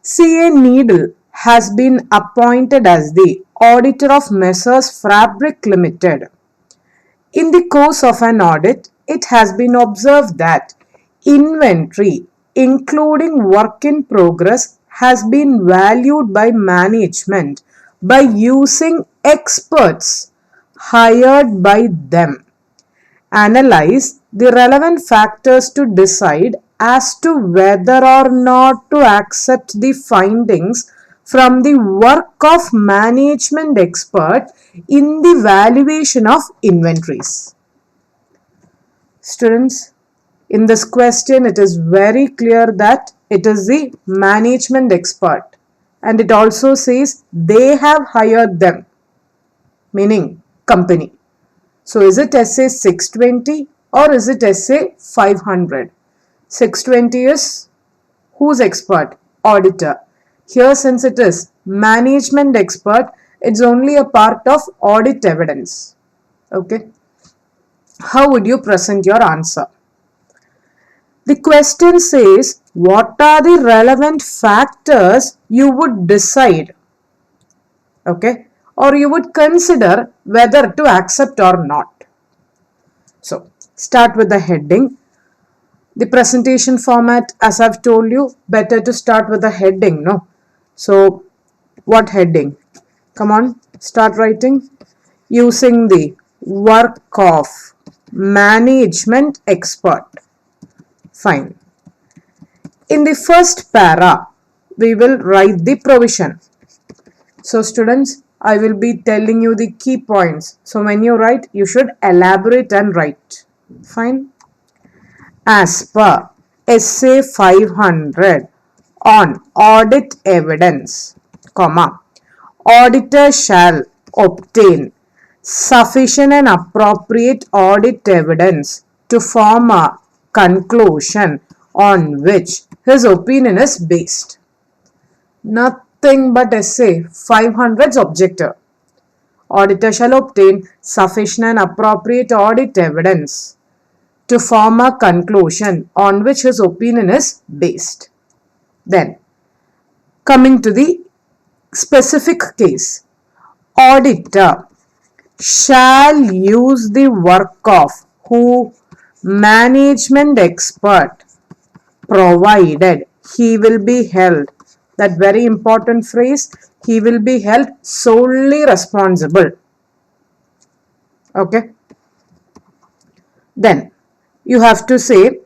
CA Needle has been appointed as the auditor of Messrs Fabric Limited. In the course of an audit, it has been observed that inventory, including work in progress, has been valued by management by using experts hired by them. Analyze the relevant factors to decide as to whether or not to accept the findings from the work of management expert in the valuation of inventories. Students, in this question it is very clear that it is the management expert, and it also says they have hired them, meaning company. So is it SA 620 or is it SA 500? 620 is whose expert? Auditor. Here, since it is management expert, it's only a part of audit evidence. Okay. How would you present your answer? The question says, what are the relevant factors you would decide? Okay. Or you would consider whether to accept or not. So, start with the heading. The presentation format, as I've told you, better to start with the heading, no? So, what heading? Come on, start writing. Using the work of management expert. Fine. In the first para, we will write the provision. So, students, I will be telling you the key points. So, when you write, you should elaborate and write. Fine. As per SA 500 on audit evidence, comma, auditor shall obtain sufficient and appropriate audit evidence to form a conclusion on which his opinion is based. Nothing but SA 500's objective. Auditor shall obtain sufficient and appropriate audit evidence to form a conclusion on which his opinion is based. Then, coming to the specific case, auditor shall use the work of who? Management expert, provided he will be held, that very important phrase, he will be held solely responsible. Okay. Then, you have to say,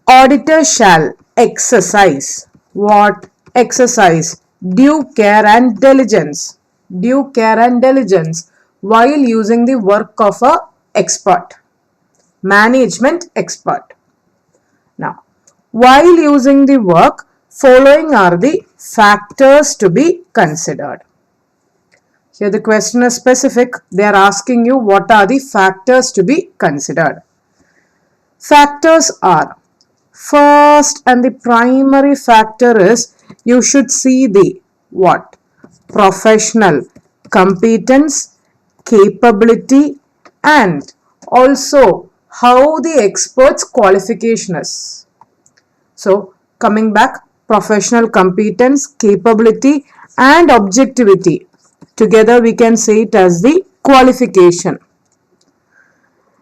auditor shall exercise what? Exercise due care and diligence. Due care and diligence while using the work of a expert. Management expert. Now, while using the work, following are the factors to be considered. Here the question is specific. They are asking you what are the factors to be considered. Factors are, first and the primary factor is you should see the what? Professional competence, capability, and also how the expert's qualification is. So, coming back, professional competence, capability, and objectivity. Together we can say it as the qualification.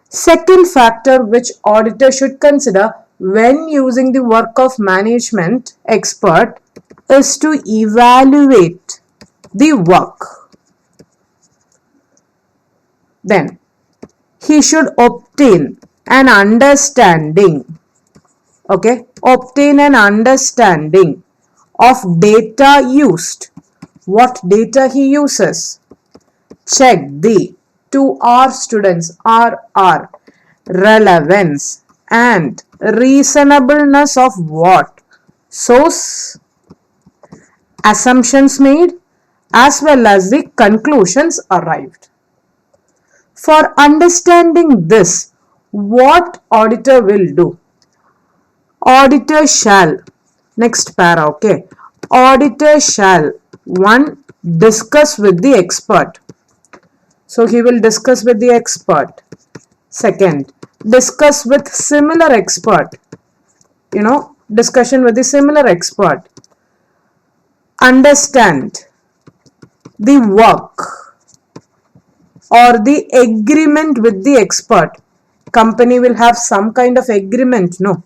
Second factor which auditor should consider when using the work of management expert is to evaluate the work. Then, he should obtain an understanding. Okay, obtain an understanding of data used. What data he uses? Check the, to our students, RR, relevance and reasonableness of what? Source, assumptions made, as well as the conclusions arrived. For understanding this, what auditor will do? Auditor shall, next para, okay. Auditor shall, one, discuss with the expert. So he will discuss with the expert. Second, discuss with similar expert. Discussion with the similar expert. understand the work or the agreement with the expert. Company will have some kind of agreement, no?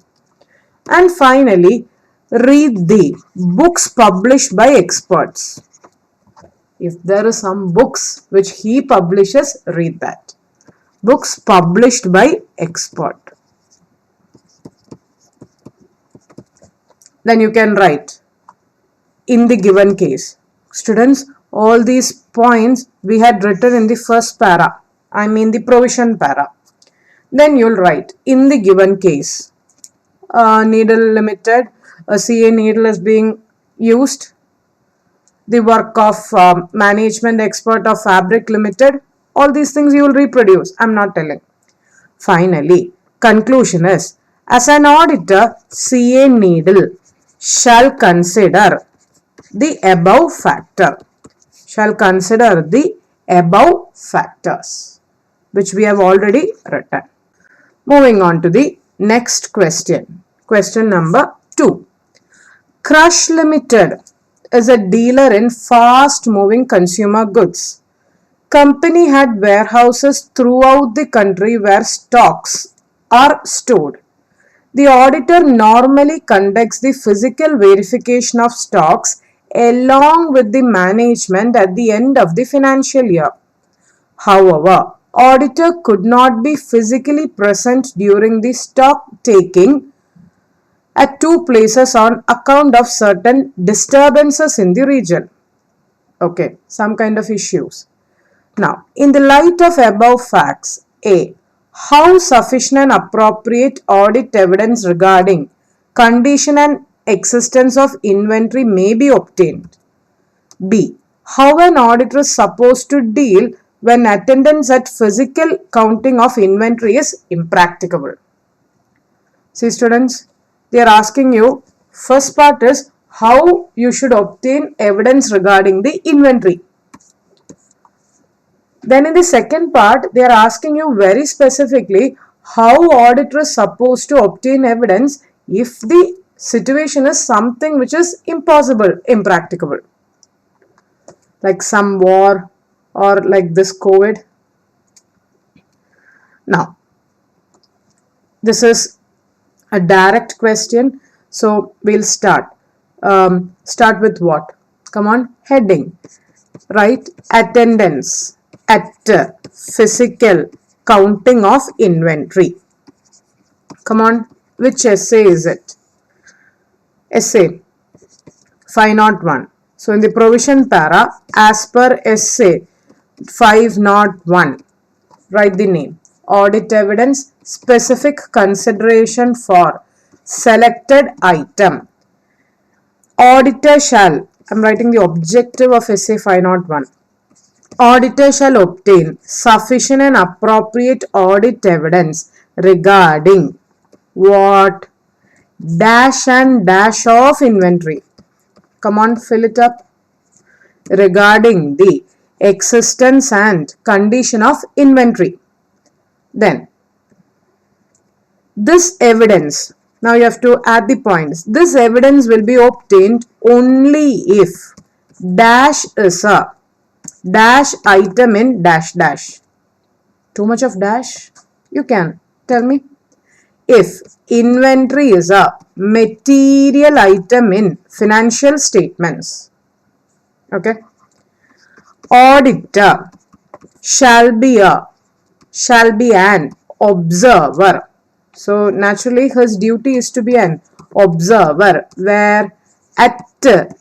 And finally, read the books published by experts. If there are some books which he publishes, read that. Books published by expert. Then you can write in the given case. Students, all these points we had written in the first para. I mean the provision para. Then you'll write in the given case. Needle limited, a CA needle is being used. The work of management expert of fabric limited. All these things you will reproduce. I'm not telling. Finally, conclusion is, as an auditor, CA needle shall consider the above factor. Shall consider the above factors, which we have already written. Moving on to the next question. Question number 2. Crush Limited is a dealer in fast moving consumer goods. Company had warehouses throughout the country where stocks are stored. The auditor normally conducts the physical verification of stocks along with the management at the end of the financial year. However, auditor could not be physically present during the stock taking at two places on account of certain disturbances in the region. Okay, some kind of issues. Now, in the light of above facts, A. How sufficient and appropriate audit evidence regarding condition and existence of inventory may be obtained? B. How an auditor is supposed to deal when attendance at physical counting of inventory is impracticable? See students, they are asking you, first part is how you should obtain evidence regarding the inventory. Then in the second part, they are asking you very specifically how auditor is supposed to obtain evidence if the situation is something which is impossible, impracticable. Like some war or like this COVID. Now, this is a direct question. So we'll start. Start with what? Come on, heading. Right? Attendance at physical counting of inventory. Come on, which essay is it? Essay 501. So in the provision para, as per essay 501, write the name. Audit evidence, specific consideration for selected item. Auditor shall, I'm writing the objective of essay 501. Auditor shall obtain sufficient and appropriate audit evidence regarding what? Dash and dash of inventory. Come on, fill it up. Regarding the existence and condition of inventory. Then, this evidence, now you have to add the points. This evidence will be obtained only if dash is a dash item in dash dash. Too much of dash? You can tell me. If inventory is a material item in financial statements. Okay. Auditor shall be an observer. So naturally his duty is to be an observer where at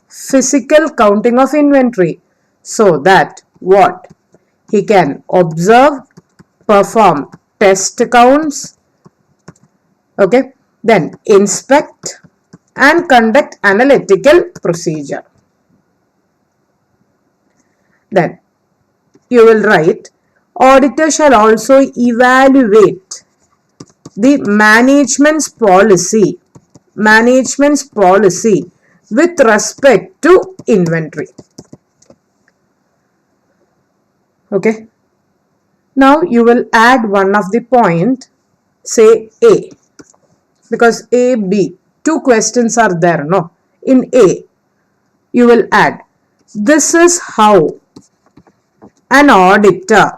physical counting of inventory, so that what? He can observe, perform test counts, okay, then inspect and conduct analytical procedure. Then you will write, auditor shall also evaluate the management's policy with respect to inventory. Okay. Now you will add one of the point, say A, because A, B, two questions are there, no? In A, you will add. This is how an auditor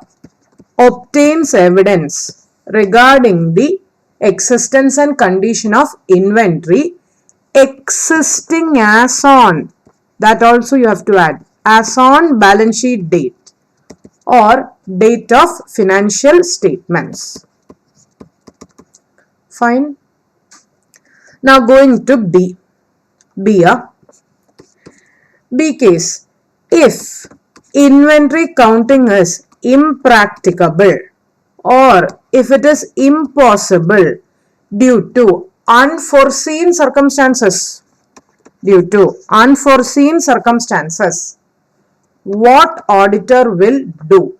obtains evidence regarding the existence and condition of inventory existing as on, that also you have to add, as on balance sheet date or date of financial statements. Fine. Now going to B. B case. If inventory counting is impracticable or if it is impossible due to unforeseen circumstances, what auditor will do?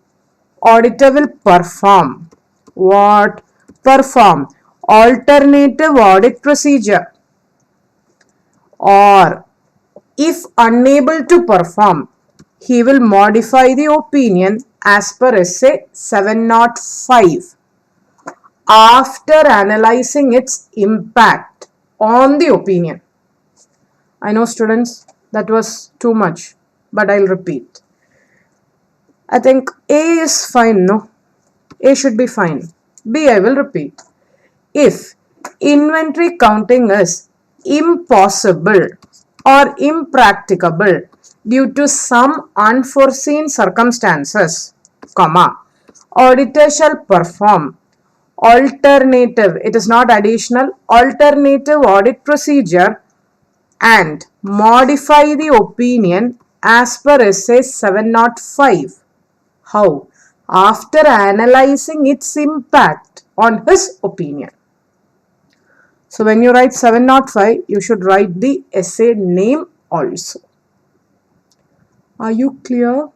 Auditor will perform what? Perform alternative audit procedure, or if unable to perform, he will modify the opinion as per SA 705 after analyzing its impact on the opinion. I know students, that was too much, but I'll repeat. I think A is fine, no? A should be fine. B, I will repeat. If inventory counting is impossible or impracticable due to some unforeseen circumstances, comma, auditor shall perform alternative, it is not additional, alternative audit procedure and modify the opinion as per SA 705. How? After analyzing its impact on his opinion. So when you write 705, you should write the essay name also. Are you clear?